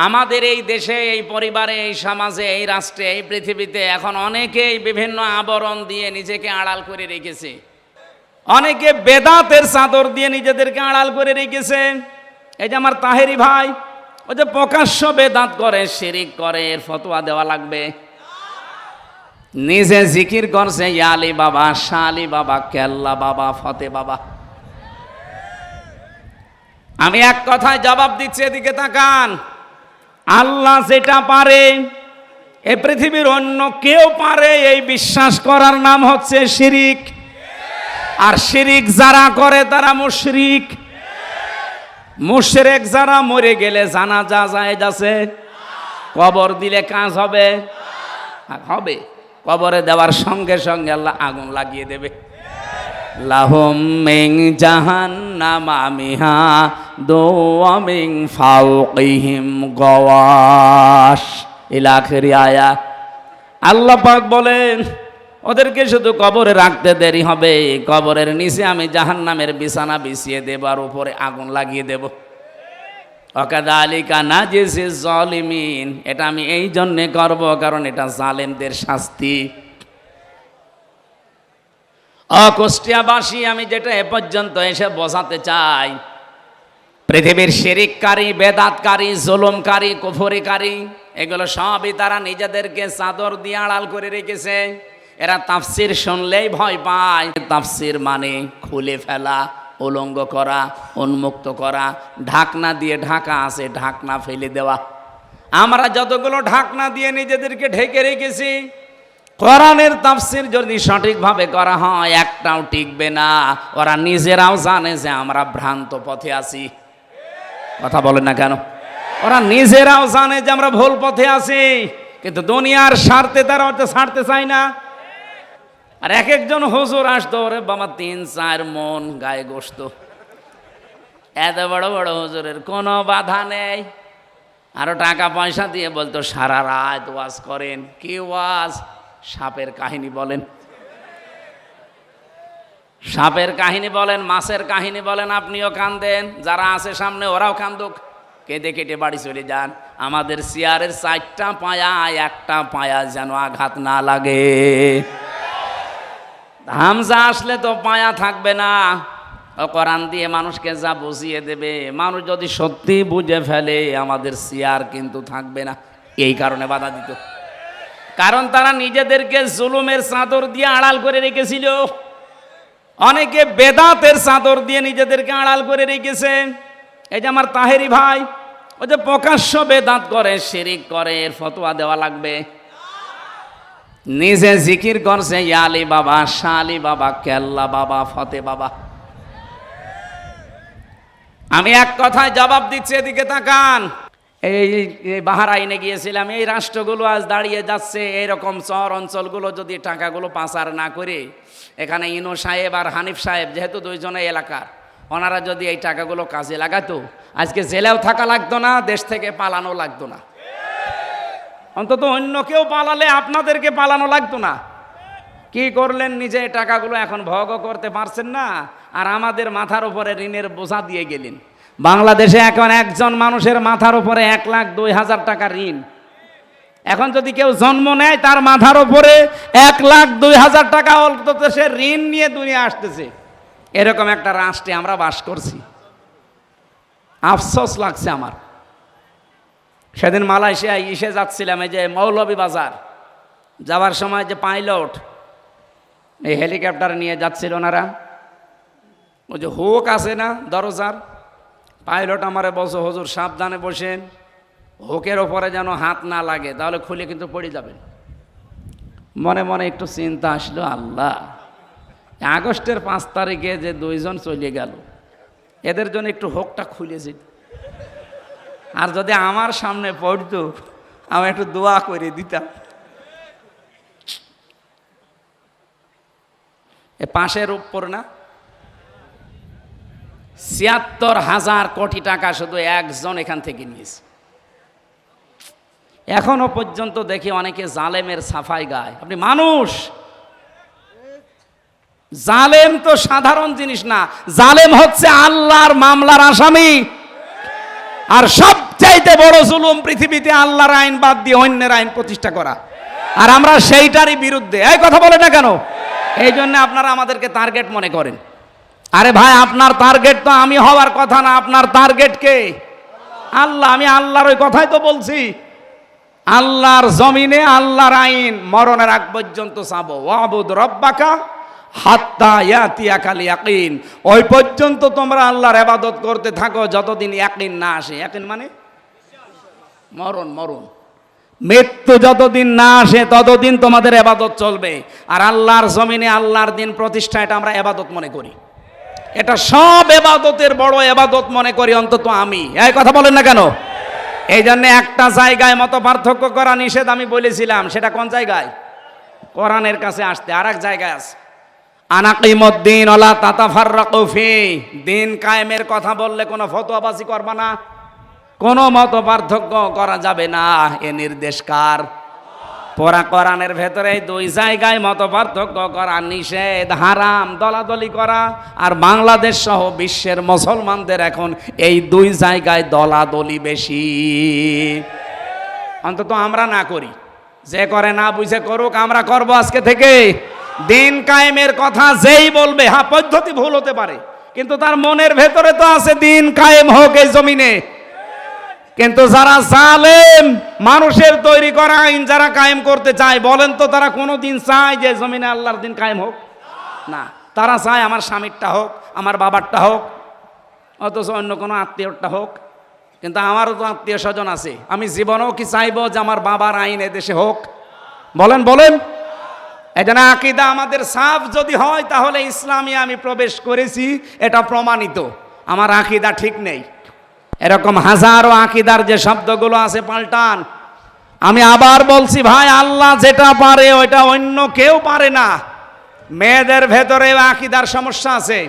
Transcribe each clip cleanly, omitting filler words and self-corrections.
আমাদের এই দেশে, এই পরিবারে, এই সমাজে, এই রাষ্ট্রে, এই পৃথিবীতে এখন অনেকেই বিভিন্ন আবরণ দিয়ে নিজেকে আড়াল করে রেখেছে। অনেকে বেদাতের চাদর দিয়ে নিজেদেরকে আড়াল করে রেখেছে। এই যে আমার তাহেরি ভাই, ও যে প্রকাশ্য বেদাত করে, শিরিক করে, এর ফতোয়া দেওয়া লাগবে। নিজে জিকির করছে ইয়ালি বাবা, শালি বাবা, কেল্লা বাবা, ফতে বাবা। আমি এক কথায় জবাব দিচ্ছি, এদিকে তাকান। আল্লাহ যেটা পারে এ পৃথিবীর অন্য কেউ পারে এই বিশ্বাস করার নাম হচ্ছে শিরিক। আর শিরিক যারা করে তারা মুশরিক। মুশরিক যারা মরে গেলে জানাজা জায়েজ আছে? কবর দিলে কাজ হবে? হবে। কবরে দেওয়ার সঙ্গে সঙ্গে আল্লাহ আগুন লাগিয়ে দেবে। লাহুম মিন জাহান্নামা মিহাদু ওয়া মিন ফাওকিহিম গাওয়াশ ইলা আখিরি আয়াত। আল্লাহ পাক বলেন, ওদেরকে শুধু কবরে রাখতে দেরি হবে, কবরের নিচে আমি জাহান্নামের বিছানা বিছিয়ে দেব আর উপরে আগুন লাগিয়ে দেব। ওয়াকাযালিকা নাজিজিজ জালিমিন। এটা আমি এই জন্যে করব কারণ এটা জালেমদের শাস্তি। কুষ্টিয়াবাসী, আমি যেটা এ পর্যন্ত এসে বোঝাতে চাই, পৃথিবীর শিরিককারী, বেদাতকারী, জুলুমকারী, কুফরিকারী, এগুলো সবই তারা নিজেদেরকে চাদর দিয়ে আড়াল করে রেখেছে। এরা তাফসির শুনলেই ভয় পায়। তাফসির মানে খুলে ফেলা, উলঙ্গ করা, উন্মুক্ত করা। ঢাকনা দিয়ে ঢাকা আছে, ঢাকনা ফেলে দেওয়া। আমরা যতগুলো ঢাকনা দিয়ে নিজেদেরকে ঢেকে রেখেছি, কোরআনের তাফসির যদি সঠিকভাবে করা হয় একটাও টিকবে না। ওরা নিজেরাও জানে যে আমরা ভ্রান্ত পথে আছি। কথা বলেন না কেন? ওরা নিজেরাও জানে যে আমরা ভুল পথে আছি, কিন্তু দুনিয়ার স্বার্থে তারা ওটা ছাড়তে চায় না। আর এক একজন হুজুর আসতো, ওরে বাবা ৩-৪ মন গায়ে গোস্ত, এত বড় বড় হুজুরের কোনো বাধা নেই। আরো টাকা পয়সা দিয়ে বলতো সারা রাত ওয়াজ করেন। কি ওয়াজ? সাপের কাহিনী বলেন, সাপের কাহিনী বলেন, মাছের কাহিনী বলেন, আপনিও কান্দেন, যারা আছে সামনে ওরাও কান্দুক, কেঁদে কেটে বাড়ি চলে যান। আমাদের চেয়ারের 4টা পায়া, একটা পায়া যেন আঘাত না লাগে। হামজা আসলে তো পায়া থাকবে না। ও কোরআন দিয়ে মানুষকে যা বুঝিয়ে দেবে, মানুষ যদি সত্যি বুঝে ফেলে আমাদের চেয়ার কিন্তু থাকবে না। এই কারণে বাধা দিত, কারণ তারা নিজেদেরকে জুলুমের চাদর দিয়ে আড়াল করে রেখেছিল। অনেকে বেদাতের চাদর দিয়ে নিজেদেরকে আড়াল করে রেখেছে। এই যে আমার তাহেরি ভাই, ও যে প্রকাশ্য বেদাত করে, শিরিক করে, এর ফতোয়া দেওয়া লাগবে। নিজে জিকির করছে ইয়ালি বাবা, শালি বাবা, কেল্লা বাবা, ফতে বাবা। আমি এক কথায় জবাব দিচ্ছি, এদিকে তাকান। এই বাহরাইনে গিয়েছিলাম। এই রাষ্ট্রগুলো আজ দাঁড়িয়ে যাচ্ছে। এইরকম শহর অঞ্চলগুলো যদি টাকাগুলো পাচার না করে, এখানে ইনো সাহেব আর হানিফ সাহেব যেহেতু দুইজনে এলাকার, ওনারা যদি এই টাকাগুলো কাজে লাগাতো, আজকে জেলেও থাকা লাগতো না, দেশ থেকে পালানো লাগতো না। অন্তত অন্য কেউ পালালে আপনাদেরকে পালানো লাগতো না। কি করলেন? নিজে টাকাগুলো এখন ভোগও করতে পারছেন না, আর আমাদের মাথার উপরে ঋণের বোঝা দিয়ে গেলেন। বাংলাদেশে এখন একজন মানুষের মাথার উপরে 1,02,000 টাকা ঋণ। এখন যদি কেউ জন্ম নেয়, তার মাথার উপরে 1,02,000 টাকা অন্তত সে ঋণ নিয়ে দুনিয়া আসতেছে। এরকম একটা রাষ্ট্রে আমরা বাস করছি। আফসোস লাগছে আমার। সেদিন মালয়েশিয়ায় এসে যাচ্ছিলাম, এই যে মৌলভীবাজার যাওয়ার সময় যে পাইলট এই হেলিকপ্টার নিয়ে যাচ্ছিল ওনারা, ওই যে হুক আছে না দরজার, পাইলট আমারে বলছে হুজুর সাবধানে বসেন, হুকের ওপরে যেন হাত না লাগে, তাহলে খুলে কিন্তু পড়ে যাবেন। মনে মনে একটু চিন্তা আসলো, আল্লাহ, আগস্টের 5 তারিখে যে 2 জন চলে গেল, এদের জন্য একটু হুকটা খুলে যেত। আর যদি আমার সামনে পড়তো, আমি একটু দোয়া করে দিতাম। এ পাশের উপর না ৭৬,০০০ কোটি টাকা শুধু একজন এখান থেকে নিয়েছে। এখনো পর্যন্ত দেখি অনেকে জালেমের সাফাই গায়। আপনি মানুষ, জালেম তো সাধারণ জিনিস না, জালেম হচ্ছে আল্লাহর মামলার আসামি। আর সবচেয়ে চাইতে বড় জুলুম পৃথিবীতে আল্লাহর আইন বাদ দিয়ে অন্যের আইন প্রতিষ্ঠা করা, আর আমরা সেইটারই বিরুদ্ধে। এই কথা বলে না কেন? এই জন্য আপনারা আমাদেরকে টার্গেট মনে করেন। আরে ভাই, আপনার টার্গেট তো আমি হওয়ার কথা না, আপনার টার্গেট কে? আল্লাহ। আমি আল্লাহর ওই কথাই তো বলছি, আল্লাহর জমিনে আল্লাহর আইন মরণের আগ পর্যন্ত চাবো। ওয়াবুদ রব্বাকা হাত্তা ইয়াতিয়াকাল ইয়াকিন। ওই পর্যন্ত তোমরা আল্লাহর ইবাদত করতে থাকো যতদিন ইয়াকিন না আসে। ইয়াকিন মানে মরণ, মরণ, মৃত্যু যতদিন না আসে ততদিন তোমাদের ইবাদত চলবে। আর আল্লাহর জমিনে আল্লাহর দিন প্রতিষ্ঠা, এটা আমরা ইবাদত মনে করি। এটা সব ইবাদতের বড় ইবাদত মনে করি অন্তত আমি। এই কথা বলেন না কেন? এই জন্য একটা জায়গায় মত পার্থক্য করা নিষেধ আমি বলেছিলাম। সেটা কোন জায়গায়? কোরআনের কাছে আসতে। আর এক জায়গায় আছে আনাকিমুদ্দিন ওয়ালা তাতাফাররাকু ফি। দিন কায়েমের কথা বললে কোনো ফতোয়াবাজি করবা না, কোনো মত পার্থক্য করা যাবে না। এ নির্দেশ কার? পুরা কোরআনের ভেতরে দুই জায়গায় মত পার্থক্য করা নিষেধ, হারাম। দলাদলি করা আর বাংলাদেশ সহ বিশ্বের মুসলমানদের এখন এই দুই জায়গায় দলাদলি বেশি। অন্তত আমরা না করি, যে করে না বুঝে করুক, আমরা করব আজকে থেকে। দিন কায়েমের কথা যেই বলবে, হ্যাঁ পদ্ধতি ভুল হতে পারে, কিন্তু তার মনের ভেতরে তো আছে দিন কায়েম হোক এই জমিনে। কিন্তু যারা জালেম, মানুষের তৈরি করা আইন যারা কায়েম করতে চায়, বলেন তো তারা কোনোদিন চায় যে জমিনে আল্লাহর দিন কায়েম হোক? না, তারা চায় আমার স্বামীরটা হোক, আমার বাবারটা হোক, অথচ অন্য কোনো আত্মীয়রটা হোক। কিন্তু আমারও তো আত্মীয় স্বজন আছে। আমি জীবনেও কি চাইবো যে আমার বাবার আইন এদেশে হোক? বলেন বলেন। এই জন্য আকীদা আমাদের সাফ যদি হয়, তাহলে ইসলামে আমি প্রবেশ করেছি, এটা প্রমাণিত। আমার আকীদা ঠিক নেই, এরকম হাজারো আকীদার যে শব্দগুলো আছে পাল্টান। আমি আবার বলছি ভাই, আল্লাহ যেটা পারে ওইটা অন্য কেউ পারে না। মেয়েদের ভেতরে আকীদার সমস্যা আছে,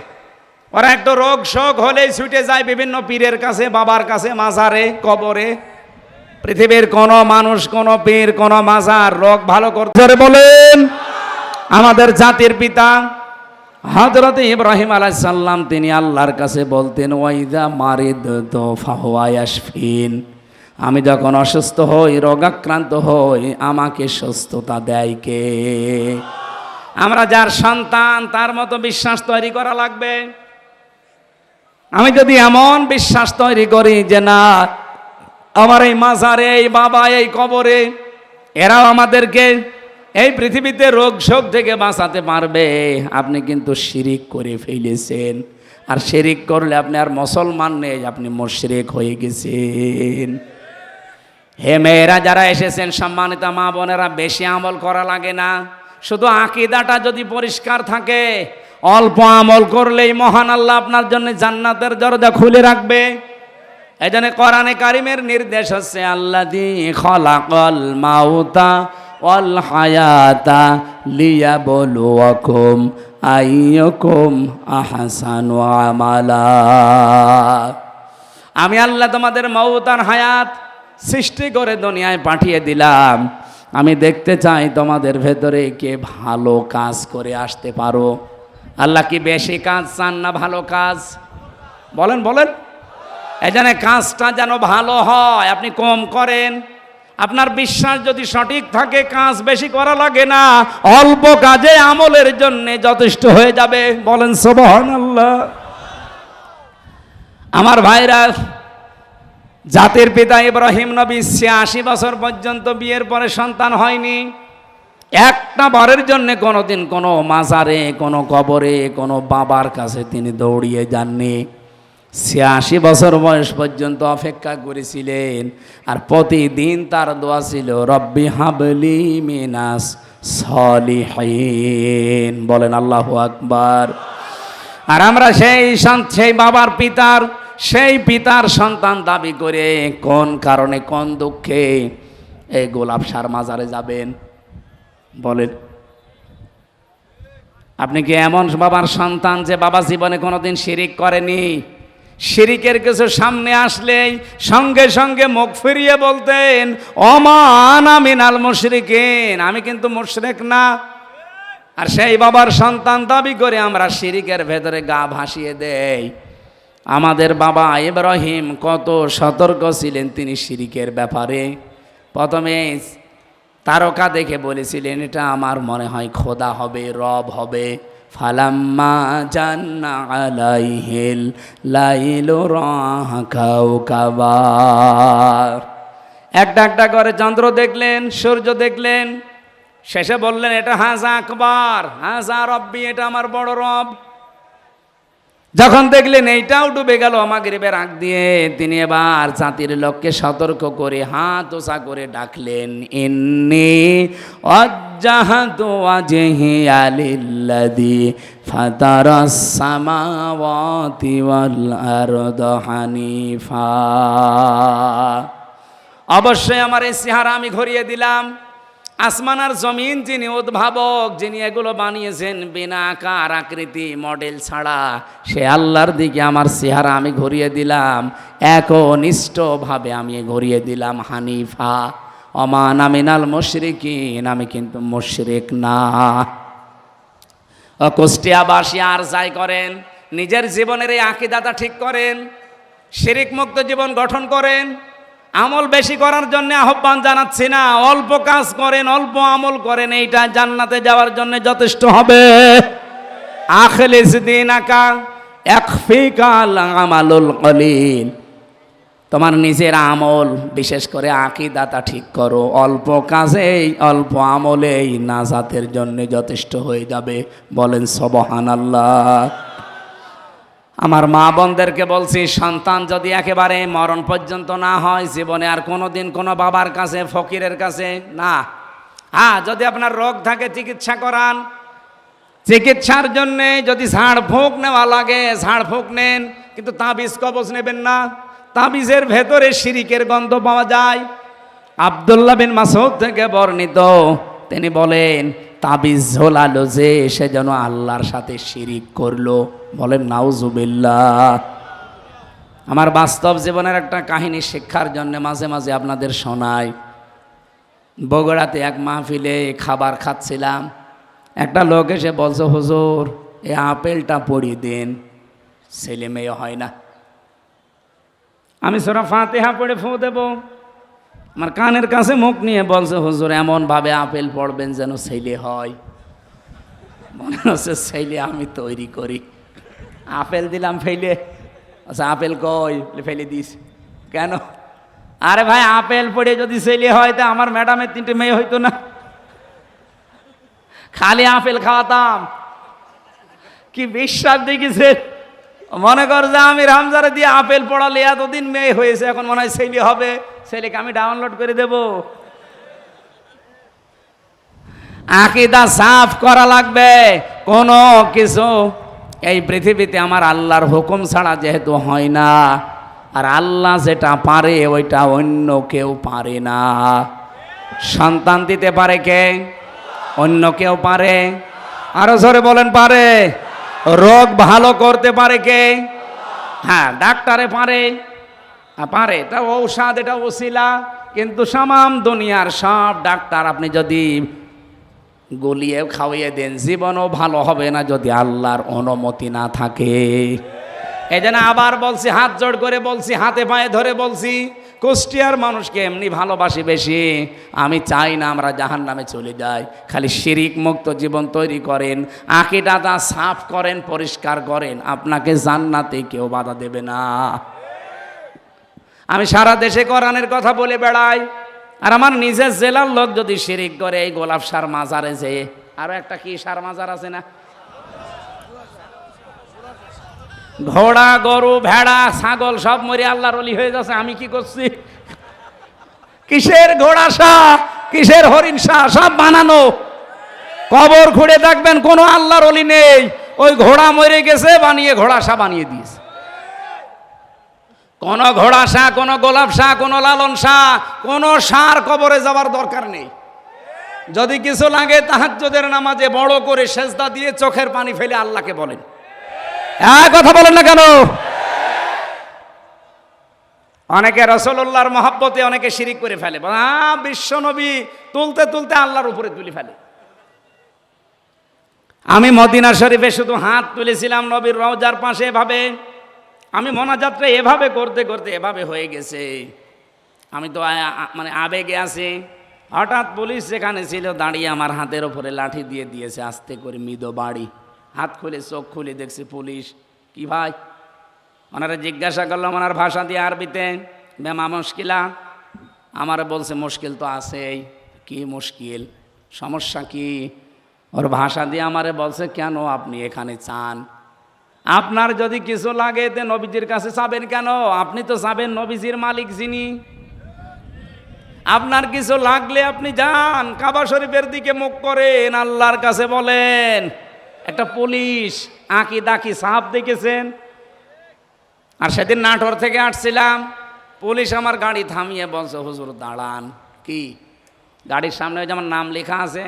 ওরা একটু রোগ শোক হলেই ছুটে যায় বিভিন্ন পীরের কাছে, বাবার কাছে, মাজারে, কবরে। পৃথিবীর কোন মানুষ, কোন পীর, কোন মাজার রোগ ভালো করতে বলেন? আমাদের জাতির পিতা হযরত ইব্রাহিম আলাইহিস সালাম, তিনি আল্লাহর কাছে বলতেন, ওয়াইদা মারিদতু ফাহুয়া ইয়াশফিন। আমি যখন অসুস্থ হই, রোগাক্রান্ত হই, আমাকে সুস্থতা দেয় কে? আমরা যার সন্তান, তার মতো বিশ্বাস তৈরি করা লাগবে। আমি যদি এমন বিশ্বাস তৈরি করি যে না, আমার এই মাজারে, এই বাবা, এই কবরে, এরাও আমাদেরকে এই পৃথিবীতে রোগ শোক থেকে বাঁচাতে পারবে, আপনি কিন্তু শিরিক করে ফেলেছেন। আর শিরিক করলে আপনি আর মুসলমান নেই, আপনি মুশরিক হয়ে গেছেন। হে মেয়েরা যারা এসেছেন, সম্মানিত মা বোনেরা, বেশি আমল করা লাগে না। শুধু আকীদাটা যদি পরিষ্কার থাকে, অল্প আমল করলেই মহান আল্লাহ আপনার জন্য জান্নাতের দরজা খুলে রাখবে। এই জন্য কোরআনে কারিমের নির্দেশ হচ্ছে, আল্লাযী খালাকাল মাউতা ওয়াল হায়াতা লিয়াবলুয়াকুম আইয়ুকুম আহসানু আমালা। আমি আল্লাহ তোমাদের মউত আর হায়াত সৃষ্টি করে দুনিয়ায় পাঠিয়ে দিলাম। আমি দেখতে চাই তোমাদের ভেতরে কে ভালো কাজ করে আসতে পারো। আল্লাহ কি বেশি কাজ চান না ভালো কাজ? বলেন বলেন। এই জন্য কাজটা যেন ভালো হয়, আপনি কম করেন। আপনার বিশ্বাস যদি সঠিক থাকে, কাজ বেশি করা লাগে না, অল্প কাজে আমলের জন্য যথেষ্ট হয়ে যাবে। বলেন সুবহানাল্লাহ। আমার ভাইরা, জাতির পিতা ইব্রাহিম নবী ৮৬ বছর পর্যন্ত বিয়ের পরে সন্তান হয়নি। একটা বারের জন্য কোনোদিন কোনো মাজারে, কোনো কবরে, কোনো বাবার কাছে তিনি দৌড়িয়ে যাননি। ৮৬ বছর বয়স পর্যন্ত অপেক্ষা করেছিলেন। আর প্রতিদিন তার দোয়া ছিল, রব্বি হাবলি মিনাস সলিহিন। বলেন আল্লাহু আকবার। আর আমরা সেই বাবার পিতার, সেই পিতার সন্তান দাবি করে কোন কারণে, কোন দুঃখে এই গোলাপসার মাজারে যাবেন? বলেন। আপনি কি এমন বাবার সন্তান যে বাবা জীবনে কোনোদিন শিরিক করেনি? শিরিকের কিছু সামনে আসলেই সঙ্গে সঙ্গে মুখ ফিরিয়ে বলতেন, ওমা আনা মিনাল মুশরিকিন, আমি কিন্তু মুশরিক না। আর সেই বাবার সন্তান দাবি করে আমরা শিরিকের ভেতরে গা ভাসিয়ে দেই। আমাদের বাবা ইব্রাহিম কত সতর্ক ছিলেন তিনি শিরিকের ব্যাপারে। প্রথমে তারকা দেখে বলেছিলেন এটা আমার মনে হয় খোদা হবে, রব হবে। ফালাম্মা জান্না আলাইহিল লাইলু রাহা কাওকাবা, একটা একটা করে চন্দ্র দেখলেন, সূর্য দেখলেন, শেষে বললেন এটা হাজা আকবার, হাজা রব্বি, এটা আমার বড় রব। যখন দেখলেন এইটাও ডুবে গেল মাগরিবের আগ দিয়ে, তিনি এবার জাতির লোককে সতর্ক করে হাত ওসা করে ডাকলেন, ইন্নী ওয়াজ্জাহতু ওয়াজহিয়া লিল্লাযী ফাতারাস সামাওয়াতি ওয়াল আরদা হানিফা। অবশ্যই আমার এই চেহারা আমি ঘুরিয়ে দিলাম। আসমান আর জমিন যিনি উদ্ভাবক, যিনি এগুলো বানিয়েছেন বিনা আকার আকৃতি মডেল ছাড়া, সে আল্লাহর দিকে আমার চেহারা আমি ঘুরিয়ে দিলাম, একনিষ্ঠভাবে আমি ঘুরিয়ে দিলাম। হানিফা, অমান আমিনাল মুশরিকিন, আমি কিন্তু মুশরিক না। কুষ্টিয়াবাসী আর যাই করেন, নিজের জীবনের এই আকীদাটা ঠিক করেন, শিরিক মুক্ত জীবন গঠন করেন। আমল বেশি করার জন্য আহ্বান জানাচ্ছি না, অল্প কাজ করেন, অল্প আমল করেন, এইটা জান্নাতে যাওয়ার জন্য যথেষ্ট হবে। আখলিস দীনাকা ইয়াকফিকাল আমালুল কলিল, তোমার নিজের আমল বিশেষ করে আকীদাটা ঠিক করো, অল্প কাজেই অল্প আমলেই নাজাতের জন্য যথেষ্ট হয়ে যাবে। বলেন সুবহানাল্লাহ। আমার মা বোনদেরকে বলছি, সন্তান যদি একেবারে মরণ পর্যন্ত না হয়, জীবনে আর কোনোদিন কোনো বাবার কাছে ফকিরের কাছে না। যদি আপনার রোগ থাকে চিকিৎসা করান, চিকিৎসার জন্যে যদি ঝাড়ফুঁক নেওয়া লাগে ঝাড়ফুঁক নেন, কিন্তু তাবিজ কবজ নেবেন না। তাবিজের ভেতরে শিরিকের গন্ধ পাওয়া যায়। আব্দুল্লাহ বিন মাসউদ থেকে বর্ণিত, তিনি বলেন তাবিজ ঝোলালো যে সে যেন আল্লাহর সাথে শিরিক করলো। বলেন নাউজুবিল্লাহ। আমার বাস্তব জীবনের একটা কাহিনী শিক্ষার জন্য মাঝে মাঝে আপনাদের শোনাই। বগুড়াতে এক মাহফিলে খাবার খাচ্ছিলাম, একটা লোক এসে বলছে, হুজুর এই আপেলটা পড়িয়ে দিন, ছেলে মেয়ে হয় না। আমি সূরা ফাতিহা পড়ে ফু দেব, আমার কানের কাছে মুখ নিয়ে বলছে, হুজুর এমনভাবে আপেল পড়বেন যেন ছেলে হয়। মনে হচ্ছে ছেলে আমি তৈরি করি। আপেল দিলাম ফেলে, আচ্ছা আপেল কই, ফেলে দিস কেন? আরে ভাই আপেল পড়ে যদি ছেলে হয় তা আমার ম্যাডামের 3টে মেয়ে হইতো না? খালি আপেল খাওয়াতাম। কি বিশ্বাস দেখিছে? মনে কর যে আমি রামজারে দিয়ে আপেল পড়ালে এতদিন মেয়ে হয়েছে, এখন মনে হয় ছেলে হবে, ছেলেকে আমি ডাউনলোড করে দেব। আকীদা সাফ করা লাগবে। কোনো কিছু এই পৃথিবীতে আমার আল্লাহর হুকুম ছাড়া যেহেতু হয় না, আর আল্লাহ যেটা পারে ওইটা অন্য কেউ পারে না। সন্তান দিতে পারে কে? অন্য কেউ পারে? আরো জোরে বলেন পারে। রোগ ভালো করতে পারে কে? হ্যাঁ, ডাক্তারে পারে, পারে, এটা ঔষধ, এটা ওসিলা। কিন্তু সামাম দুনিয়ার সব ডাক্তার আপনি যদি গলিয়ে খাওয়িয়ে দেন, জীবনও ভালো হবে না যদি আল্লাহর অনুমতি না থাকে। এই জন্য আবার বলছি, হাত জোড় করে বলছি, হাতে পায়ে ধরে বলছি, কুষ্টিয়ার মানুষকে এমনি ভালোবাসি বেশি। আমি চাই না আমরা জাহান্নামে চলে যাই। খালি শিরিক মুক্ত জীবন তৈরি করেন, আকীদাটা সাফ করেন, পরিষ্কার করেন, আপনাকে জান্নাতে কেউ বাধা দেবে না। আমি সারা দেশে কোরআনের কথা বলে বেড়াই, আর আমার নিজের জেলার লোক যদি শিরিক করে, এই গোলাপ সার মাজারে যেয়ে, আরো একটা কি সার মাজার আছে না, ঘোড়া গরু ভেড়া ছাগল সব মরে আল্লাহর ওলি হয়ে যাচ্ছে, আমি কি করছি? কিসের ঘোড়া শাহ, কিসের হরিণ শাহ, সব বানানো। কবর খুঁড়ে দেখবেন কোনো আল্লাহর ওলি নেই, ওই ঘোড়া মরে গেছে বানিয়ে ঘোড়া শাহ বানিয়ে দিয়েছে। কোন ঘোড়া শাহ, কোন গোলাপ শাহ, কোন লালন শাহ, কোন শাহ কবরে যাওয়ার দরকার নেই। যদি কিছু লাগে তাহাজ্জুদের নামাজে বড় করে সেজদা দিয়ে চোখের পানি ফেলে আল্লাহকে বলেন। কথা বলেন না কেন? অনেকে রাসূলুল্লাহর মহব্বতে অনেকে শিরিক করে ফেলে, বিশ্ব নবী তুলতে তুলতে আল্লাহর উপরে তুলে ফেলে। আমি মদিনা শরীফে শুধু হাত তুলেছিলাম নবীর রওজার পাশে, এভাবে আমি মোনাজাতটা এভাবে করতে করতে এভাবে হয়ে গেছে, আমি তো মানে আবেগে আছি। হঠাৎ পুলিশ যেখানে ছিল দাঁড়িয়ে আমার হাতের ওপরে লাঠি দিয়ে দিয়েছে, আস্তে করে মৃদু বাড়ি। হাত খুলে চোখ খুলে দেখছে পুলিশ। কি ভাই? ওনারা জিজ্ঞাসা করলাম ওনার ভাষা দিয়ে আরবিতে, বেমা মুশকিলা। আমারে বলছে মুশকিল তো আছেই। কি মুশকিল? সমস্যা কি? ওর ভাষা দিয়ে আমারে বলছে, কেন আপনি এখানে চান? আপনার যদি কিছু লাগে তে নবীজির কাছে চাবেন কেন? আপনি তো চাবেন নবীজির মালিক যিনি। আপনার কিছু লাগলে আপনি যান, কাবা শরীফের দিকে মুখ করেন, আল্লাহর কাছে বলেন। একটা পুলিশ আঁকি দাকি সাহাব দেখেছেন। আর সেদিন নাটোর থেকে আসছিলাম, পুলিশ আমার গাড়ি থামিয়ে বলছে, হুজুর দাঁড়ান। কি? গাড়ির সামনে যেমন নাম লেখা আছে,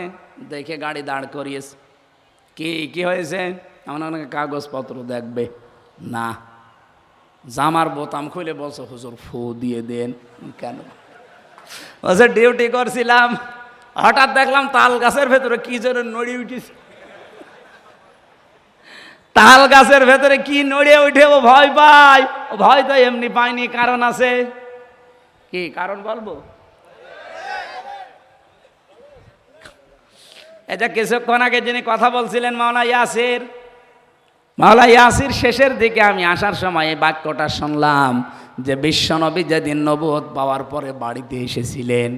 দেখে গাড়ি দাঁড় করিয়েছে। কি হয়েছে? আমার অনেক কাগজপত্র দেখবে না। জামার বোতাম খুলে বলছে, হুজুর ফু দিয়ে দেন। কেন? বলছে ডিউটি করছিলাম, হঠাৎ দেখলাম তাল গাছের ভেতরে কি জোরে নড়ে উঠেছে। তাল গাছের ভেতরে কি নড়ে উঠে ও ভয় পায়। ও ভয় তো এমনি পায়নি, কারণ আছে। কি কারণ বলবো? এটা কিছুক্ষণ আগে যিনি কথা বলছিলেন মাওলানা ইয়াসির, মাওলানা ইয়াসির শেষের দিকে আমি আসার সময় এই বাক্যটা শুনলাম যে বিশ্বনবী যেদিন নবুয়ত পাওয়ার পরে বাড়িতে এসেছিলেন,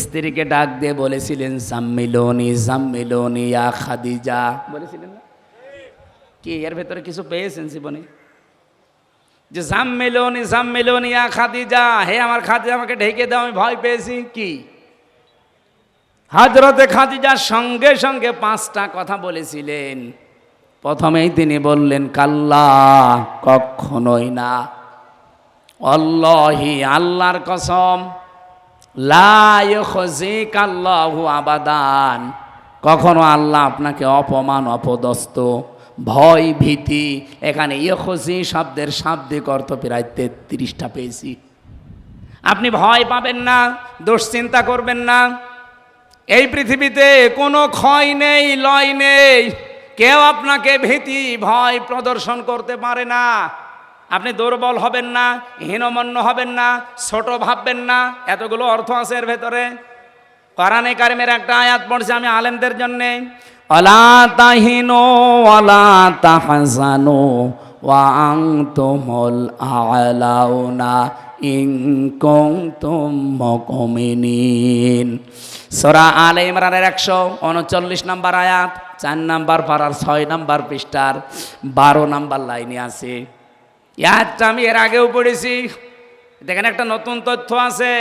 স্ত্রীকে ডাক দিয়ে বলেছিলেন, জাম্মিলুনি জাম্মিলুনি ইয়া খাদিজা, বলেছিলেন না? কি এর ভেতরে কিছু পেয়েছেন জীবনে? যে জাম্মিলুনি জাম্মিলুনি ইয়া খাদিজা, হে আমার খাদিজা আমাকে ঢেকে দাও, আমি ভয় পেয়েছি। কি? হযরতে খাদিজার সঙ্গে সঙ্গে 5টা কথা বলেছিলেন। প্রথমেই তিনি বললেন, কাল্লা, কখনোই না। আল্লাহি, আল্লাহর কসম, লা ইউখজিকাল্লাহু আবাদান, কখনো আল্লাহ আপনাকে অপমান অপদস্থ ভয় ভীতি, এখানে ইউখজি শব্দের শাব্দিক অর্থ প্রায় 33টা পেয়েছি। আপনি ভয় পাবেন না, দুশ্চিন্তা করবেন না। এই পৃথিবীতে কোনো ক্ষয় নেই, লয় নেই, কেউ আপনাকে ভীতি ভয় প্রদর্শন করতে পারে না। আপনি দুর্বল হবেন না, হীনমন্য হবেন না, ছোট ভাববেন না। এতগুলো অর্থ আছে এর ভেতরে। কোরআনে কারিমের একটা আয়াত পড়ছে আমি আলেমদের জন্যে, ওয়ালা তাহিনু ওয়ালা তাহজানু ওয়া আনতুমুল আ'লাউনা ইন কুনতুম মুমিনিন। সূরা আলে ইমরানের 139 নম্বর আয়াত, 4 নম্বর পারার 6 নম্বর পৃষ্ঠার 12 নম্বর লাইনে আছে। আয়াতটা আমি এর আগেও পড়েছি। দেখেন একটা নতুন তথ্য আছে।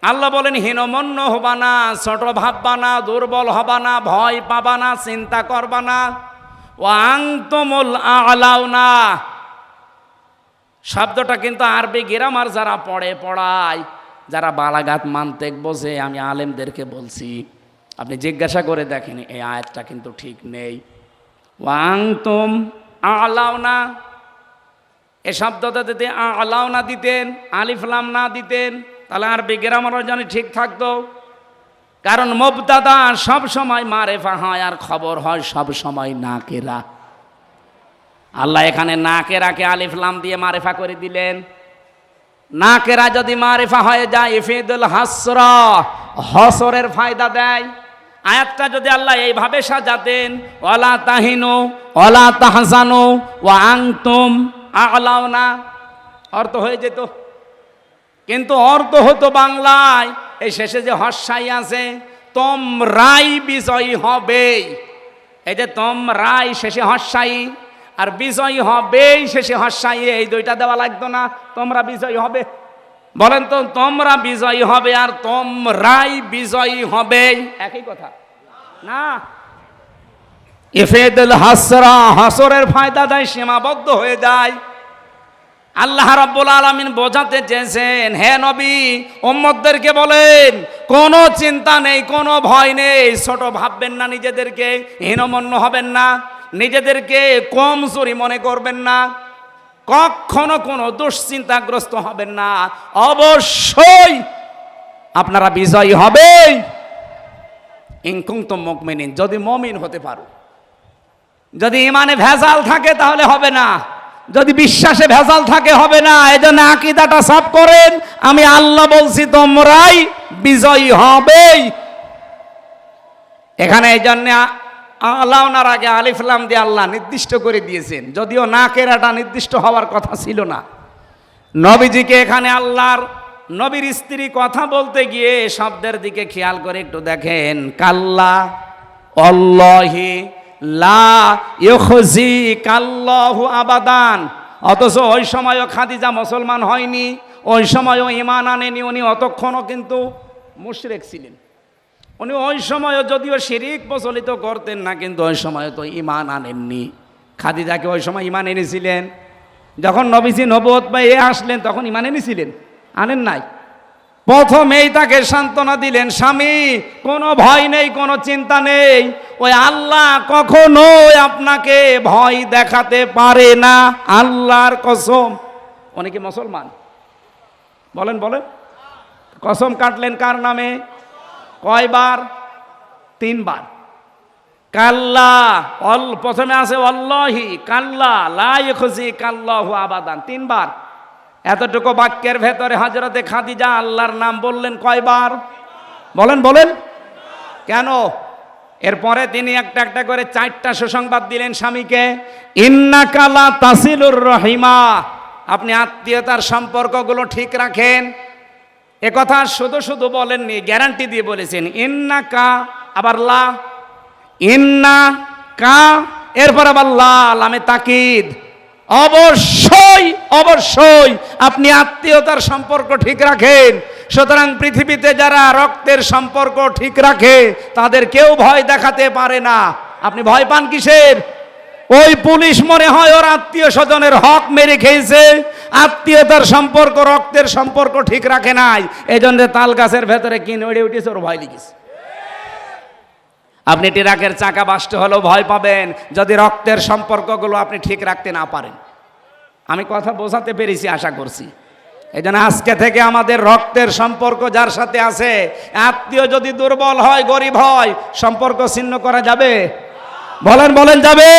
আল্লাহ বলেন, হীনমন্য হবা না, ছোট ভাববা না, দুর্বল হবা না, ভয় পাবা না, চিন্তা করবা না। ওয়া আনতুমুল আ'লাউনা শব্দটা কিন্তু আরবি গ্রামার যারা পড়ায়, যারা বালাগাত মানতেক বোঝে, আমি আলেমদেরকে বলছি, আপনি জিজ্ঞাসা করে দেখেন এই আয়াতটা কিন্তু ঠিক নেই। ওয়া আনতুম আ'লাউনা, এই শব্দটা যদি আ'লাউনা দিতেন, আলিফ লাম না দিতেন, তাহলে আরবি গ্রামারও জানি ঠিক থাকতো। কারণ মুবতাদা সব সময় মারেফা হয় আর খবর হয় সব সময় নাকেরা। আল্লাহ এখানে নাকেরাকে আলিফ লাম দিয়ে মারেফা করে দিলেন। নাকেরা যদি মারেফা হয়ে যায় ইফিদুল হাসরা, হসরের ফায়দা দেয়। আয়াতটা যদি আল্লাহ এইভাবে সাজাতেন, ওয়ালা তাহিনু ওয়ালা তাহজানু ওয়া আনতুম আ'লাউনা, অর্থ হয়ে যেত। কিন্তু অর্থ হতো বাংলায় এই শেষে যে হর্ষাই আছে, তোমরাই বিজয়ী হবে। এই যে তোমরাই শেষে হর্ষাই আর বিজয়ী হবেই শেষে হর্ষাই, এই দুইটা দেওয়া লাগতো না? তোমরা বিজয়ী হবে, বলেন তো, তোমরা বিজয়ী হবে আর তোমরাই বিজয়ী হবে একই কথা না? ইফিদুল হাসরা, হাসরের ফায়দা দেয়, সীমাবদ্ধ হয়ে যায়। আল্লাহ রাব্বুল আলামিন বোঝাতে চেয়েছেন, হে নবী উম্মতদেরকে বলেন, কোনো চিন্তা নেই, কোনো ভয় নেই, ছোট ভাববেন না নিজেদেরকে, হীনমন্য হবেন না, নিজেদেরকে কমজোরি মনে করবেন না, কখনো কোনো দুশ্চিন্তাগ্রস্ত হবেন না। অবশ্যই আপনারা বিজয়ী হবে ইন কুনতুম মুমিনিন, যদি মুমিন হতে পারো। যদি ইমানে ভেজাল থাকে তাহলে হবে না। যদি বিশ্বাসে ভেজাল থাকে হবে না। এজন্য আকীদাটা সাফ করেন। আমি আল্লাহ বলছি, তোমরাই বিজয়ী হবেই। এখানে এই জন্য আলাওনার আগে আলিফ লাম দিয়ে আল্লাহ নির্দিষ্ট করে দিয়েছেন, যদিও নাকেরাটা নির্দিষ্ট হওয়ার কথা ছিল না। নবীজিকে এখানে আল্লাহর নবীর স্ত্রী কথা বলতে গিয়ে শব্দের দিকে খেয়াল করে একটু দেখেন, কাল্লা অল্লাহি লা ইউখজি কাল্লাহু আবাদান। অথচ ওই সময়ও খাদিজা মুসলমান হয়নি, ওই সময়ও ঈমান আনেনি, উনি অতক্ষণও কিন্তু মুশরিক ছিলেন। উনি ওই সময়ও যদিও শিরিক প্রচলিত করতেন না, কিন্তু ওই সময় তো ঈমান আনেননি। খাদিজাকে ওই সময় ঈমান এনেছিলেন। যখন নবীজি নবুয়ত পেয়ে আসলেন তখন ঈমান এনেছিলেন? আনেন নাই। প্রথমেই তাকে সান্ত্বনা দিলেন, স্বামী কোনো ভয় নেই, কোনো চিন্তা নেই, ওই আল্লাহ কখনোই আপনাকে ভয় দেখাতে পারে না, আল্লাহর কসম। উনি কি মুসলমান? বলেন বলেন। কসম কাটলেন কার নামে? কয়বার? 3 বার। কাল্লা প্রথমে আছে অল্লাহি, কাল্লা লা ইউখজি কাল্লাহু আবাদান, 3 বার। এতটুকু বাক্যের ভেতরে হযরতে খাদিজা আল্লাহর নাম বললেন কয়বার? বলেন বলেন। কেন? এরপরে তিনি একটা একটা করে 4টা সুসংবাদ দিলেন স্বামীকে। ইন্নাকা লা তাসিলুর রহিমা, আপনি আত্মীয়তার সম্পর্কগুলো ঠিক রাখেন। এ কথা শুধু শুধু বলেননি, গ্যারান্টি দিয়ে বলেছেন। ইন্নাকা, আবার লা, ইন্না কা, এরপর আবার লা, লামে তাকিদ। অবশ্যই অবশ্যই আপনি আত্মীয়তার সম্পর্ক ঠিক রাখেন। সুতরাং পৃথিবীতে যারা রক্তের সম্পর্ক ঠিক রাখে তাদের কেউ ভয় দেখাতে পারে না। আপনি ভয় পান কিসের? ওই পুলিশ মনে হয় ওর আত্মীয় স্বজনের হক মেরে খেয়েছে, আত্মীয়তার সম্পর্ক রক্তের সম্পর্ক ঠিক রাখে নাই, এই জন্য তাল গাছের ভেতরে কি নড়ে উঠেছে, ওর ভয় লেগেছে। আপনি ট্রাকের চাকা বাস্ট হলেও ভয় পাবেন যদি রক্তের সম্পর্কগুলো আপনি ঠিক রাখতে না পারেন। আমি কথা বোঝাতে পেরেছি আশা করছি। এই জন্য আজকে থেকে আমাদের রক্তের সম্পর্ক যার সাথে আছে, আত্মীয় যদি দুর্বল হয়, গরিব হয়, সম্পর্ক ছিন্ন করা যাবে? বলেন বলেন, যাবে?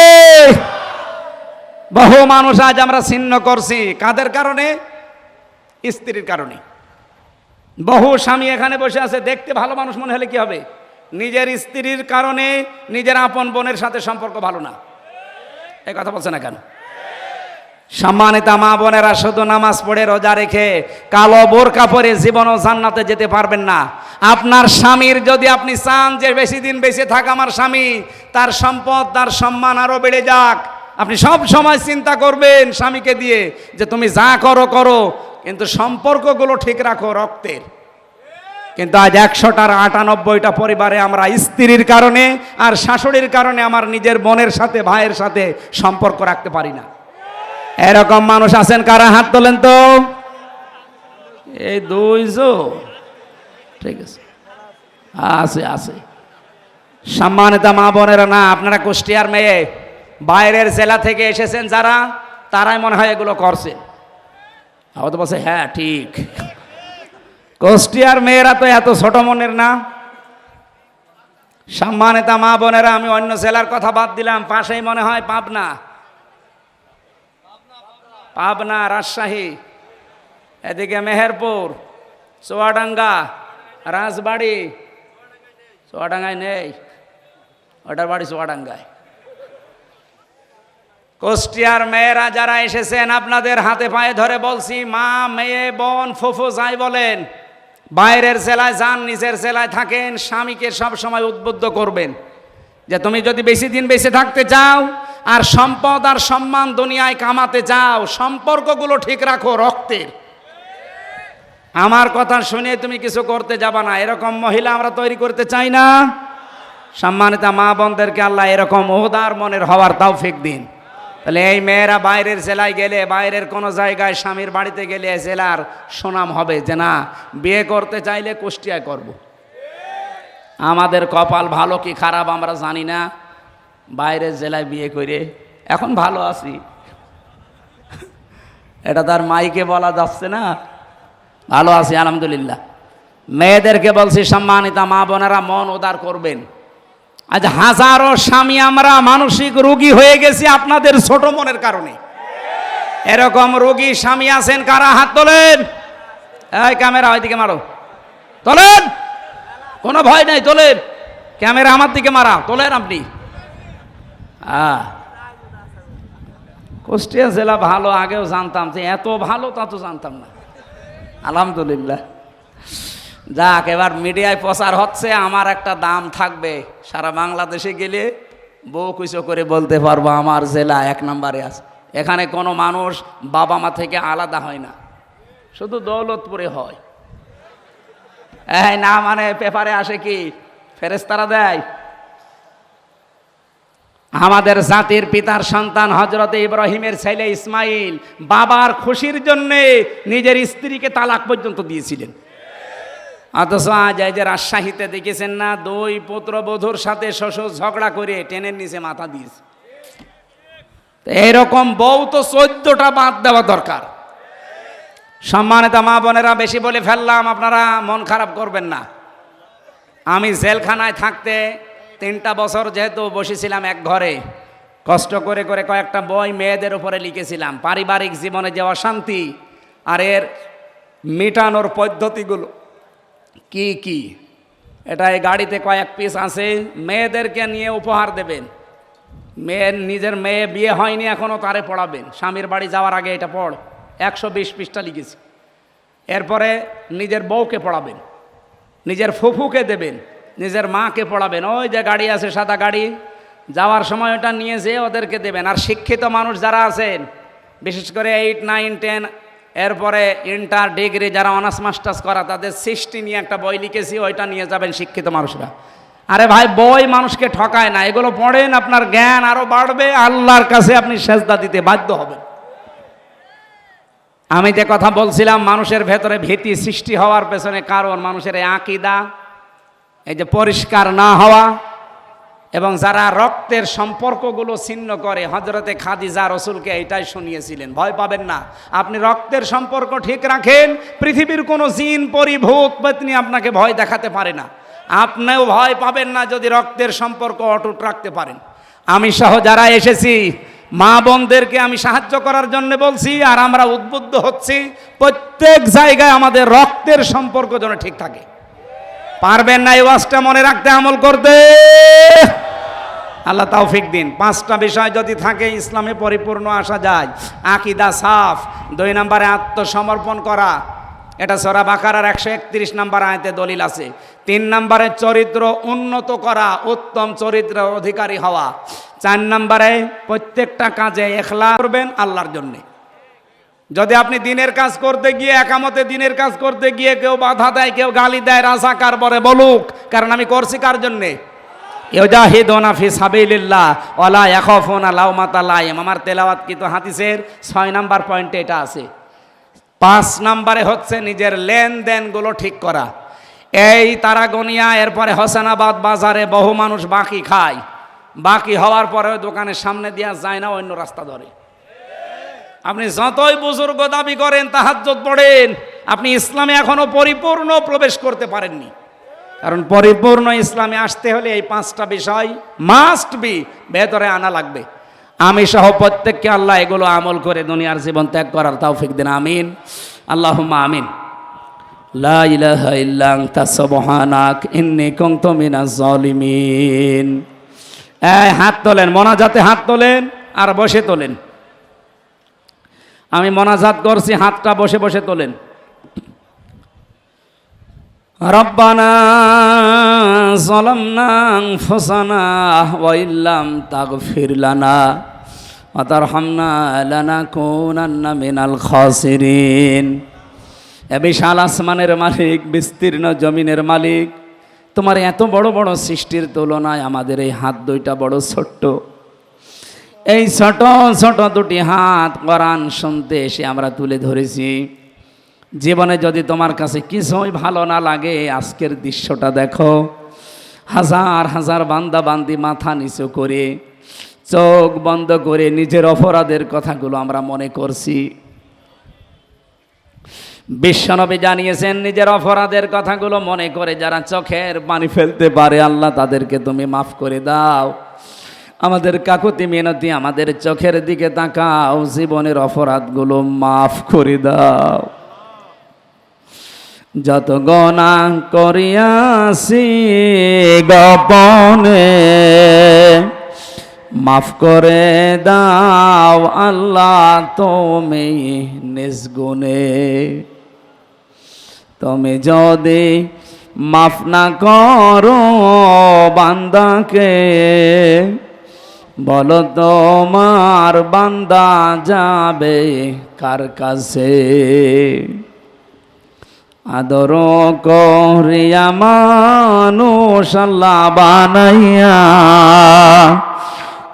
বহু মানুষ আজ আমরা ছিন্ন করছি কাদের কারণে? স্ত্রীর কারণে। বহু স্বামী এখানে বসে আছে, দেখতে ভালো মানুষ মনে হলে কি হবে? নিজের স্ত্রীর কারণে নিজের আপন বোনের সাথে সম্পর্ক ভালো না। এই কথা বলছে না কেন? সম্মানিত মা বোনেরা, শুধু নামাজ পড়ে রোজা রেখে কালো বোরকা পরে জীবনও জান্নাতে যেতে পারবেন না। আপনার স্বামীর যদি আপনি চান যে বেশি দিন বেঁচে থাক আমার স্বামী, তার সম্পদ তার সম্মান আরো বেড়ে যাক, আপনি সব সময় চিন্তা করবেন স্বামীকে দিয়ে যে তুমি যা করো করো, কিন্তু সম্পর্কগুলো ঠিক রাখো রক্তের। কিন্তু আজ 100টার 98টা পরিবারে আমরা স্ত্রীর কারণে আর শাশুড়ির কারণে আমার নিজের বোনের সাথে ভাইয়ের সাথে সম্পর্ক রাখতে পারি না। এরকম মানুষ আছেন কারা? হাত তোলেন তো। এই 200, ঠিক আছে, আছে আছে। সম্মানিত মা বোনেরা, না আপনারা কুষ্টিয়ার মেয়ে, বাইরের জেলা থেকে এসেছেন যারা, তারাই মনে হয় এগুলো করছেন। হয়তো বলছে হ্যাঁ ঠিক, কুষ্টিয়ার মেয়েরা তো এত ছোট মনের না। সম্মানিত মা বোনেরা, আমি অন্য জেলার কথা বাদ দিলাম, পাশেই মনে হয় পাবনা, পাবনা, রাজশাহী, এদিকে মেহেরপুর, চুয়াডাঙ্গা, রাজবাড়ি। চুয়াডাঙ্গায় নেই, ওটার বাড়ি চুয়াডাঙ্গায়। কুষ্টিয়ার মেয়েরা যারা এসেছেন, আপনাদের হাতে পায়ে ধরে বলছি, মা, মেয়ে, বোন, ফুফু যাই বলেন, বাইরের জেলায় যান, নিজের জেলায় থাকেন, স্বামীকে সব সময় উদ্বুদ্ধ করবেন যে তুমি যদি বেশি দিন বেঁচে থাকতে চাও আর সম্পদ আর সম্মান দুনিয়ায় কামাতে চাও, সম্পর্কগুলো ঠিক রাখো রক্তের। আমার কথা শুনে তুমি কিছু করতে যাবা না, এরকম মহিলা আমরা তৈরি করতে চাই না। সম্মানিত মা বোনদেরকে আল্লাহ এরকম উদার মনের হওয়ার তৌফিক দিন। তাহলে এই মেয়েরা বাইরের জেলায় গেলে, বাইরের কোনো জায়গায় স্বামীর বাড়িতে গেলে জেলার সুনাম হবে যে না, বিয়ে করতে চাইলে কুষ্টিয়ায় করব। আমাদের কপাল ভালো কি খারাপ আমরা জানি না, বাইরের জেলায় বিয়ে করে এখন ভালো আছি, এটা তার মাইকে বলা যাচ্ছে না, ভালো আছি আলহামদুলিল্লাহ। মেয়েদেরকে বলছি, সম্মানিতা মা বোনেরা, মন উদার করবেন। আজ হাজারো স্বামী আমরা মানসিক রোগী হয়ে গেছি আপনাদের ছোট মনের কারণে। এরকম রোগী স্বামী আছেন কারা? হাত তোলেন। এই ক্যামেরা ওইদিকে মারো, তোলেন, কোনো ভয় নাই, তোলেন। ক্যামেরা আমার দিকে মারা, তোলেন আপনি। কুষ্টিয়া জেলা ভালো, আগেও জানতাম, যে এত ভালো তা তো জানতাম না। আলহামদুলিল্লাহ। যাক, এবার মিডিয়ায় প্রচার হচ্ছে, আমার একটা দাম থাকবে। সারা বাংলাদেশে গেলে বউ কুচো করে বলতে পারবো আমার জেলা 1 নম্বরে আছে। এখানে কোনো মানুষ বাবা মা থেকে আলাদা হয় না, শুধু দৌলতপুরে হয়। এই না মানে পেপারে আসে কি, ফেরেশতারা দেয়। আমাদের জাতির পিতার সন্তান হযরত ইব্রাহিমের ছেলে ইসমাইল বাবার খুশির জন্য নিজের স্ত্রীকে তালাক পর্যন্ত দিয়েছিলেন। অথচ আজ এই যে রাজশাহীতে দেখেছেন না, 2 পুত্রবধূর সাথে শ্বশুর ঝগড়া করে টেনের নিচে মাথা দিয়েছে। এইরকম বউ তো 14টা বাদ দেওয়া দরকার। সম্মানিত মা বোনেরা, বেশি বলে ফেললাম, আপনারা মন খারাপ করবেন না। আমি জেলখানায় থাকতে 3টা বছর যেহেতু বসেছিলাম এক ঘরে, কষ্ট করে করে কয়েকটা বই মেয়েদের উপরে লিখেছিলাম, পারিবারিক জীবনে যে অশান্তি আর এর মেটানোর পদ্ধতিগুলো কি কি। এটা এই গাড়িতে কয়েক পিস আছে, মেয়েদেরকে নিয়ে উপহার দেবেন। নিজের মেয়ে বিয়ে হয়নি এখনও, তারে পড়াবেন। স্বামীর বাড়ি যাওয়ার আগে এটা পড়, 120 পৃষ্ঠা লিখেছি। এরপরে নিজের বউকে পড়াবেন, নিজের ফুফুকে দেবেন, নিজের মাকে পড়াবেন। ওই যে গাড়ি আছে সাদা গাড়ি, যাওয়ার সময় ওটা নিয়ে যেয়ে ওদেরকে দেবেন। আর শিক্ষিত মানুষ যারা আছেন, বিশেষ করে 8, 9, 10, এরপরে ইন্টার, ডিগ্রি যারা অনার্স মাস্টার্স করা, তাদের সৃষ্টি নিয়ে একটা বই লিখেছি, ওইটা নিয়ে যাবেন শিক্ষিত মানুষরা। আরে ভাই, বই মানুষকে ঠকায় না, এগুলো পড়েন, আপনার জ্ঞান আরো বাড়বে, আল্লাহর কাছে আপনি সেজদা দিতে বাধ্য হবেন। আমি যে কথা বলছিলাম, মানুষের ভেতরে ভীতি সৃষ্টি হওয়ার পেছনে কারণ মানুষের এই আকীদা, এই যে পরিষ্কার না হওয়া, এবং যারা রক্তের সম্পর্কগুলো ছিন্ন করে। হযরতে খাদিজা রসুলকে এইটাই শুনিয়েছিলেন, ভয় পাবেন না, আপনি রক্তের সম্পর্ক ঠিক রাখেন, পৃথিবীর কোনো জিন পরি ভূত পেতনি আপনাকে ভয় দেখাতে পারে না। আপনিও ভয় পাবেন না যদি রক্তের সম্পর্ক অটুট রাখতে পারেন। আমি সহ যারা এসেছি, মা বোনদেরকে আমি সাহায্য করার জন্য বলছি, আর আমরা উদ্বুদ্ধ হচ্ছি প্রত্যেক জায়গায় আমাদের রক্তের সম্পর্ক যেন ঠিক থাকে। পারবেন না এই ওয়াজটা মনে রাখতে, আমল করতে? আল্লাহ তৌফিক দিন। 5টা বিষয় যদি থাকে, ইসলামে পরিপূর্ণ আসা যায়। আকীদা সাফ। 2 নম্বরে আত্মসমর্পণ করা, এটা সূরা বাকারার 131 নম্বর আয়াতে দলিল আছে। 3 নম্বরে চরিত্র উন্নত করা, উত্তম চরিত্রের অধিকারী হওয়া। 4 নম্বরে প্রত্যেকটা কাজে ইখলাস করবেন আল্লাহর জন্য। যদি আপনি দিনের কাজ করতে গিয়ে, একামতে দিনের কাজ করতে গিয়ে কেউ বাধা দেয়, কেউ গালি দেয়, রাজাকার বলে বলুক, কারণ আমি করছি কার জন্যে? ইউজাহিদুনা ফি সাবিলিল্লাহ ওয়ালা ইয়াখাফুনা লাওমাতা লাইম। আমার তেলাওয়াতকৃত হাদিসের 6 নম্বর পয়েন্টে এটা আছে। 5 নম্বরে হচ্ছে নিজের লেনদেনগুলো ঠিক করা। এই তারাগনিয়া, এরপরে হোসেনাবাদ বাজারে বহু মানুষ বাকি খায়, বাকি হওয়ার পরে ওই দোকানের সামনে দিয়া যায় না, অন্য রাস্তা ধরে। আপনি যতই বুজুর্গ দাবি করেন, তাহাজ্জুদ পড়েন, আপনি ইসলামে এখনো পরিপূর্ণ প্রবেশ করতে পারেননি। কারণ পরিপূর্ণ ইসলামে আসতে হলে এই 5টা বিষয় মাস্ট বি ভেতরে আনা লাগবে। আমি সহ প্রত্যেককে আল্লাহ এগুলো আমল করে দুনিয়ার জীবন ত্যাগ করার তৌফিক দিন। আমিন, আল্লাহুম্মা আমিন। লা ইলাহা ইল্লা আনতা সুবহানাক ইন্নী কুনতু মিনাজ জালিমিন। এই হাত তোলেন, মোনাজাতে হাত তোলেন আর বসে তোলেন। আমি মোনাজাত করছি, হাতটা বসে বসে তোলেন। রব্বানা যালামনা আনফুসানা ওয়া ইল্লাম তাগফির লানা ওয়া তারহামনা লানাকুনান্না মিনাল খাসিরিন। এ বিশাল আসমানের মালিক, বিস্তীর্ণ জমিনের মালিক, তোমার এত বড় বড় সৃষ্টির তুলনায় আমাদের এই হাত দুইটা বড় ছোট্ট। এই ছোট ছোট দুটি হাত কোরআন শুনতে এসে আমরা তুলে ধরেছি। জীবনে যদি তোমার কাছে কিছুই ভালো না লাগে, আজকের দৃশ্যটা দেখো। হাজার হাজার বান্দা বান্দি মাথা নিচু করে, চোখ বন্ধ করে নিজের অপরাধের কথাগুলো আমরা মনে করছি। বিশ্বনবী জানিয়েছেন, নিজের অপরাধের কথাগুলো মনে করে যারা চোখের পানি ফেলতে পারে, আল্লাহ তাদেরকে তুমি মাফ করে দাও। আমাদের কাকুতি মিনতি, আমাদের চোখের দিকে তাকাও, জীবনের অপরাধগুলো মাফ করে দাও। যত গুনাহ করিয়াছি গোপনে মাফ করে দাও আল্লাহ তুমি নিজ গুণে। তুমি যদি মাফ না করো বান্দাকে, বলো তোমার বান্দা যাবে কার কাছে? আদর করিয়া মানুষ আল্লাহ বানাইয়া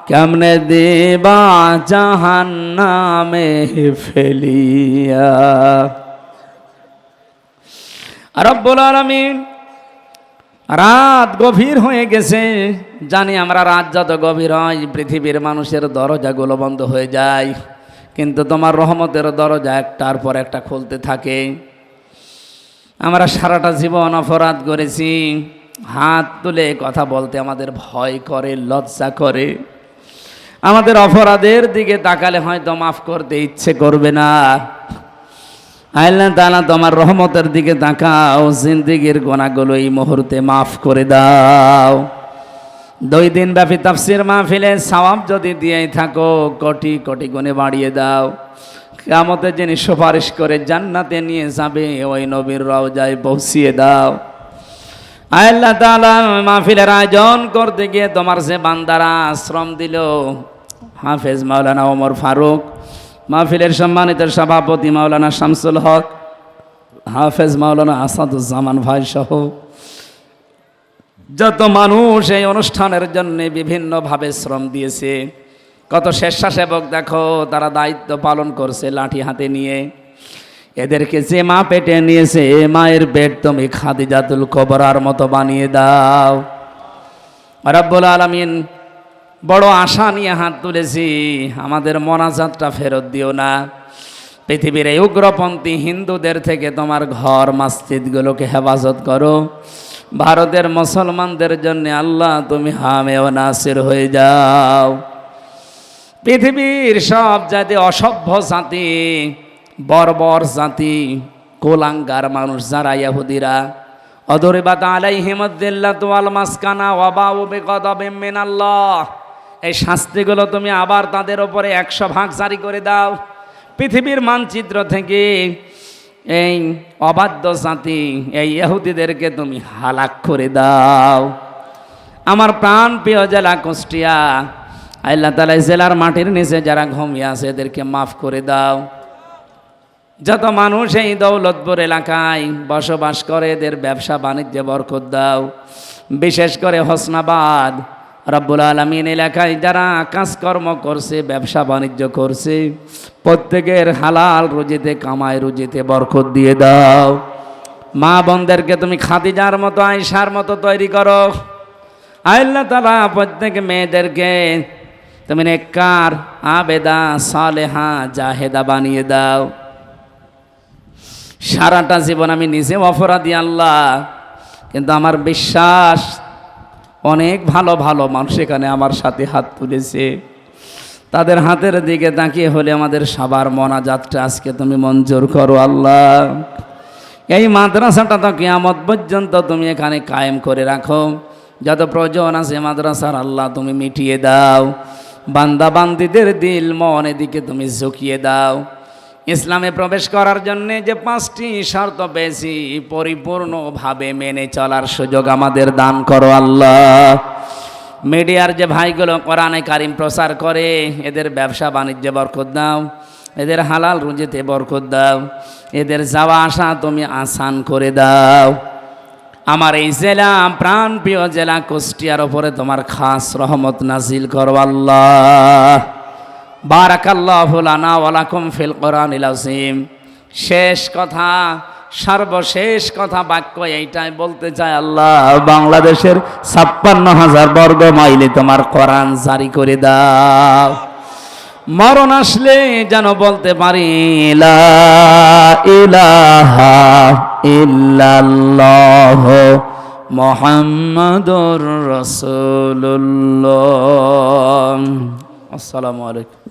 কেমনে দেবা জাহান্নামে ফেলিয়া। রব্বুল আলামিন, রাত গভীর হয়ে গেছে, জানি আমরা রাত যত গভীর হয় পৃথিবীর মানুষের দরজাগুলো বন্ধ হয়ে যায়, কিন্তু তোমার রহমতের দরজা একটার পর একটা খুলতে থাকে। আমরা সারাটা জীবন অপরাধ করেছি, হাত তুলে কথা বলতে আমাদের ভয় করে, লজ্জা করে। আমাদের অপরাধের দিকে তাকালে হয়তো মাফ করতে ইচ্ছে করবে না। আল্লাহ তাআলা তোমার রহমতের দিকে তাকাও, জিন্দেগির গুনাহগুলো এই মুহূর্তে মাফ করে দাও। 2 দিন ব্যাপী তাফসীর মাহফিলে সওয়াব যদি দিয়েই থাকো, কোটি কোটি গুণে বাড়িয়ে দাও। কিয়ামতে যিনি সুপারিশ করে জান্নাতে নিয়ে যাবে ওই নবীর রওজায় পৌঁছিয়ে দাও। আল্লাহ তাআলা মাহফিলের আয়োজন করতে গিয়ে তোমার যে বান্দারা শ্রম দিল, হাফেজ মাওলানা ওমর ফারুক, মাহফিলের সম্মানিত সভাপতি মাওলানা শামসুল হক, হাফেজ মাওলানা আসাদুজ্জামান ভাই সহ যত মানুষ এই অনুষ্ঠানের জন্য বিভিন্নভাবে শ্রম দিয়েছে, কত স্বেচ্ছাসেবক দেখো তারা দায়িত্ব পালন করছে লাঠি হাতে নিয়ে। এদেরকে যে মা পেটে নিয়েছে, মায়ের পেট তুমি খাদিজাতুল কুবরার মতো বানিয়ে দাও। রব্বুল আলামিন, বড় আশা নিয়ে হাত তুলেছি, আমাদের মোনাজাতটা ফেরত দিও না। পৃথিবীর এই উগ্রপন্থী হিন্দুদের থেকে তোমার ঘর মসজিদগুলোকে হেফাজত করো। ভারতের মুসলমানদের জন্য আল্লাহ তুমি হামে ও নাসির হয়ে যাও। পৃথিবীর সব জাতি অসভ্য জাতি, বর্বর জাতি, কোলাঙ্গার মানুষ যারা ইহুদিরা, অদরিবাত আলাইহিমুদ্দিল্লাতু ওয়াল মাসকানা ওয়া বাউ বিগাদাবিম মিনাল্লাহ, এই শাস্তিগুলো তুমি আবার তাদের উপরে 100 ভাগ জারি করে দাও। পৃথিবীর মানচিত্র থেকে এই অবাধ্য জাতি, এই ইহুদিদেরকে তুমি হালাক করে দাও। আমার প্রাণ প্রিয় জেলা কুষ্টিয়া, আল্লাহ তাআলা জেলার মাটির নিচে যারা ঘুমিয়ে আছে এদেরকে মাফ করে দাও। যত মানুষ এই দৌলতপুর এলাকায় বসবাস করে এদের ব্যবসা বাণিজ্যে বরকত দাও। বিশেষ করে হোসনাবাদ রব্বুল আলামিন এলাকায় যারা কাজকর্ম করছে, ব্যবসা বাণিজ্য করছে, প্রত্যেকের হালাল রুজিতে, কামাই রুজিতে বরকত দিয়ে দাও। মা বোনদেরকে তুমি খাদিজার মতো, আয়েশার মতো তৈরি করো। আল্লাহ তাআলা প্রত্যেক মেয়েদেরকে তুমি নেককার, আবেদা, সালেহা, জাহেদা বানিয়ে দাও। সারাটা জীবন আমি নিজে অপরাধী আল্লাহ, কিন্তু আমার বিশ্বাস অনেক ভালো ভালো মানুষ এখানে আমার সাথে হাত তুলেছে। তাদের হাতের দিকে তাকিয়ে হলে আমাদের সবার মোনাজাতটা আজকে তুমি মঞ্জুর করো আল্লাহ। এই মাদ্রাসাটা তো কিয়ামত পর্যন্ত তুমি এখানে কায়েম করে রাখো। যত প্রয়োজন আছে মাদ্রাসার আল্লাহ তুমি মিটিয়ে দাও। বান্দা বান্দিদের দিল মন এদিকে তুমি ঝুঁকিয়ে দাও। ইসলামে প্রবেশ করার জন্য যে 5টি শর্ত পেয়েছি, পরিপূর্ণভাবে মেনে চলার সুযোগ আমাদের দান করো আল্লাহ। মিডিয়ার যে ভাইগুলো কোরআনে কারিম প্রচার করে এদের ব্যবসা বাণিজ্যে বরকত দাও, এদের হালাল রুজিতে বরকত দাও, এদের যাওয়া আসা তুমি আসান করে দাও। আমার এই জেলা, প্রাণ প্রিয় জেলা কুষ্টিয়ার ওপরে তোমার খাস রহমত নাজিল করো আল্লাহ। বারাকাল্লাহু লানা ওয়া লাকুম ফিল কোরআনিল আযীম। শেষ কথা, সর্বশেষ কথা বাক্য এইটাই বলতে চাই আল্লাহ, বাংলাদেশের 56,000 বর্গ মাইলে তোমার কোরআন জারি করে দাও। মরণ আসলে যেন বলতে পারি লা ইলাহা ইল্লাল্লাহ মুহাম্মাদুর রাসূলুল্লাহ। আসসালামু আলাইকুম।